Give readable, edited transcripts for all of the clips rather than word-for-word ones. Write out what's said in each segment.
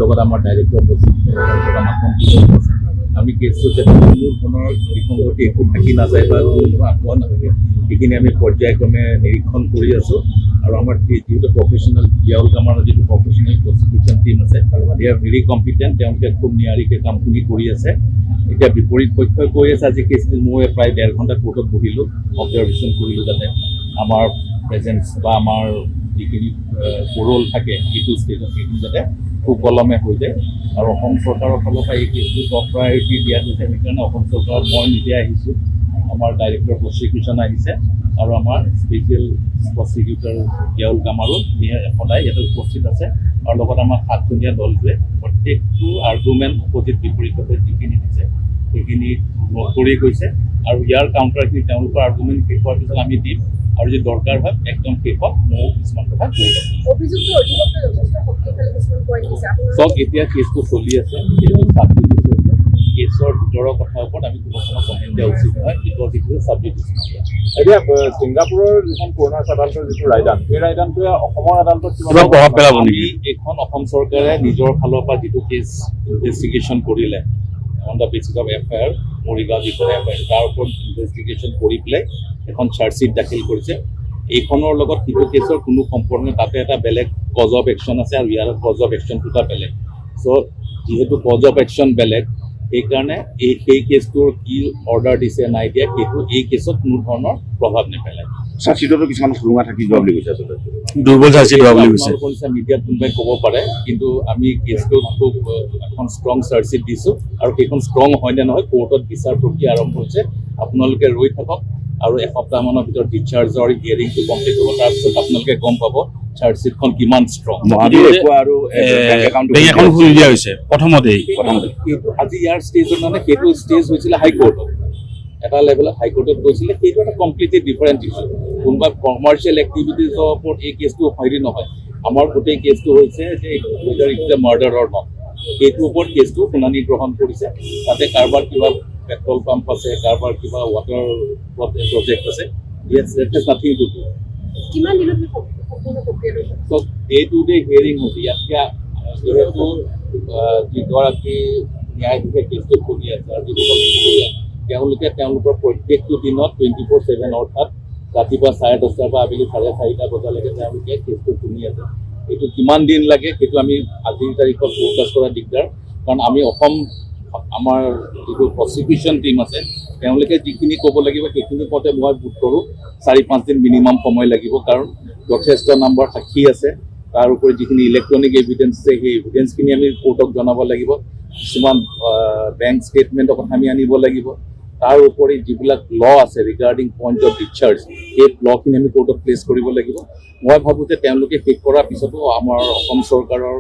লগত আমাৰ ডাইৰেক্টৰ আমি কেছটো যাতে কোনো ধৰণৰ বিসংগতি একো থাকি নাযায় বা কোনো আঁতোৱা নাথাকে সেইখিনি আমি পৰ্যায়ক্ৰমে নিৰীক্ষণ কৰি আছোঁ। আৰু আমাৰ যিহেতু প্ৰফেচনেল য়াউল কামাৰৰ যিটো প্ৰফেচনেল প্ৰচিকিউশ্যন টীম আছে দে আৰ ভেৰি কম্পিটেণ্ট, তেওঁলোকে খুব নিয়াৰিকৈ কামখিনি কৰি আছে। এতিয়া বিপৰীত পক্ষই কৈ আছে আজি কেছটো মই প্ৰায় 1.5 ঘণ্টা কোৰ্টত বহিলোঁ, অবজাৰ্ভেশ্যন কৰিলোঁ যাতে আমাৰ প্ৰেজেঞ্চ বা আমাৰ যিখিনি ৰোল থাকে এইটো ষ্টেজত সেইখিনি যাতে সুকলমে হৈ যায়। আৰু অসম চৰকাৰৰ ফালৰ পৰা এই কেছটো টপ প্ৰায়ৰিটি দিয়া গৈছে, সেইকাৰণে অসম চৰকাৰত মই নিজে আহিছোঁ, আমাৰ ডাইৰেক্টৰ প্ৰচিকিউশ্যন আহিছে আৰু আমাৰ স্পেচিয়েল প্ৰচিকিউটৰ য়াউল কামাৰো সদায় ইয়াতে উপস্থিত আছে। আৰু লগত আমাৰ 7জনীয়া দলটোৱে প্ৰত্যেকটো আৰ্গুমেণ্ট অপজিট বিপৰীতভাৱে যিখিনি দিছে সেইখিনি নোট কৰি গৈছে। আৰু ইয়াৰ কাউণ্টাৰখিনি তেওঁলোকৰ আৰ্গুমেণ্ট শেষ হোৱাৰ পিছত আমি দিম আৰু যদি দৰকাৰ হয় একদম শেষত ময়ো কিছুমান কথা কৈ দিম। চব এতিয়া কেছটো চলি আছে, কেছৰ ভিতৰৰ কথাৰ ওপৰত আমি কোনো কমেণ্ট দিয়া উচিত নহয়, বিকজ ইট ইজ চাবডিভিজন। এতিয়া ছিংগাপুৰৰ যিখন পুৰণা আদালতৰ যিটো ৰায়দান, সেই ৰায়দানটোৱে অসমৰ আদালতত কিবা প্ৰভাৱ পেলাব নেকি? এইখন অসম চৰকাৰে নিজৰ ফালৰ পৰা যিটো কেছ ইনভেষ্টিগেশ্যন কৰিলে on the basis of FIR, Morigaon যিখন এফআইআৰ তাৰ ওপৰত ইনভেষ্টিগেশ্যন কৰি পেলাই এখন চাৰ্জশ্বিট দাখিল কৰিছে। এইখনৰ লগত সিটো কেছৰ কোনো সম্পৰ্ক নাই, তাতে এটা বেলেগ কজ অফ একশ্যন আছে আৰু ইয়াৰ কজ অফ একশ্যন দুটা বেলেগ। চ' যিহেতু কজ অফ একশ্যন বেলেগ সেইকাৰণে সেই কেছটোৰ কি অৰ্ডাৰ দিছে নাই দিয়া সেইটো এই কেছত কোনো ধৰণৰ প্ৰভাৱ নেপেলায়। চাৰ্জশ্বিটতো কিছুমান সুৰুঙা থাকি যোৱা বুলি কৈছে আচলতে, দুৰ্বল চাৰ্জশ্বিট হোৱা বুলি কৈছে। মিডিয়াত কোনোবাই ক'ব পাৰে, কিন্তু আমি কেছটোত খুব এখন ষ্ট্ৰং চাৰ্জশ্বিট দিছোঁ আৰু সেইখন ষ্ট্ৰং হয় নে নহয় কোৰ্টত বিচাৰ প্ৰক্ৰিয়া আৰম্ভ হৈছে। আপোনালোকে ৰৈ থাকক আৰু এসপ্তাহমানৰ ভিতৰত ডিচাৰ্জৰ হিয়াৰিংটো কমপ্লিট হ'ব, তাৰপিছত আপোনালোকে গম পাব চাৰ্জশ্বিটখন কিমান ষ্ট্ৰং। খুলি দিয়া হৈছে প্ৰথমতেই সেইটো আজি ইয়াৰ ষ্টেজত মানে সেইটো ষ্টেজ হৈছিলে হাইকোৰ্টত, এটা লেভেলত হাইকোৰ্টত গৈছিলে। সেইটো এটা কমপ্লিটলি ডিফাৰেণ্ট ইছ্যু। কোনোবা কমাৰ্চিয়েল এক্টিভিটিজৰ ওপৰত এই কেছটো হেৰি নহয়। আমাৰ গোটেই কেছটো হৈছে যে whether it is a murder or not, সেইটোৰ ওপৰত কেছটো শুনানি গ্ৰহণ কৰিছে। তাতে কাৰোবাৰ কিবা পেট্ৰল পাম্প আছে, কাৰোবাৰ কিবা ৱাটাৰ প্ৰজেক্ট আছে, nothing to do. Day to day hearing হৈছে ইয়াত। যিহেতু যিগৰাকী ন্যায়াধীশে কেছটো শুনি আছে আৰু তেওঁলোকে তেওঁলোকৰ প্ৰত্যেকটো দিনত 24/7 অৰ্থাৎ ৰাতিপুৱা 10:30 পৰা আবেলি 4:30 বজালৈকে তেওঁলোকে কেছটো শুনি আছে। এইটো কিমান দিন লাগে সেইটো আমি আজিৰ তাৰিখত ফ'ৰকাষ্ট কৰা দিগদাৰ, কাৰণ আমি আমাৰ যিটো প্ৰচিকিউশ্যন টীম আছে তেওঁলোকে যিখিনি ক'ব লাগিব সেইখিনি কওঁতে মই বোধ কৰোঁ 4-5 দিন মিনিমাম সময় লাগিব, কাৰণ যথেষ্ট নম্বৰ সাক্ষী আছে। তাৰ উপৰি যিখিনি ইলেক্ট্ৰনিক এভিডেঞ্চ আছে সেই এভিডেঞ্চখিনি আমি কোৰ্টক জনাব লাগিব। কিছুমান বেংক ষ্টেটমেণ্টৰ কথা আমি আনিব লাগিব। তাৰ উপৰি যিবিলাক ল' আছে ৰিগাৰ্ডিং পইণ্ট অফ ডিচাৰ্জ, সেই লখিনি আমি কোৰ্টত প্লেচ কৰিব লাগিব। মই ভাবোঁ যে তেওঁলোকে শেষ কৰাৰ পিছতো আমাৰ অসম চৰকাৰৰ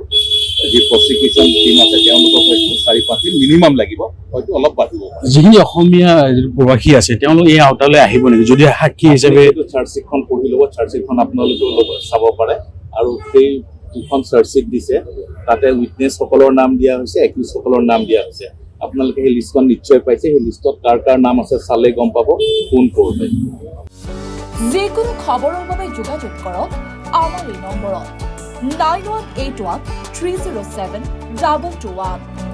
যি প্ৰচিকিউশ্যন টীম আছে তেওঁলোকক হয়তো 4-5 দিন মিনিমাম লাগিব, হয়তো অলপ বাঢ়িব। যিখিনি অসমীয়া প্ৰবাসী আছে তেওঁলোক এই আওতালৈ আহিব নেকি যদি সাক্ষী হিচাপে? চাৰ্জশ্বিটখন পঢ়ি ল'ব, চাৰ্জশ্বিটখন আপোনালোকেও চাব পাৰে। আৰু সেই যিখন চাৰ্জশ্বিট দিছে তাতে উইটনেছসকলৰ নাম দিয়া হৈছে, একিউজসকলৰ নাম দিয়া হৈছে। আপোনালোকে সেই লিষ্টখন নিশ্চয় পাইছে, সেই লিষ্টত কাৰ কাৰ নাম আছে চালে গম পাব কোন কৰোঁতে। যিকোনো খবৰৰ বাবে যোগাযোগ কৰক আমাৰ এই নম্বৰত 9181 307 2221।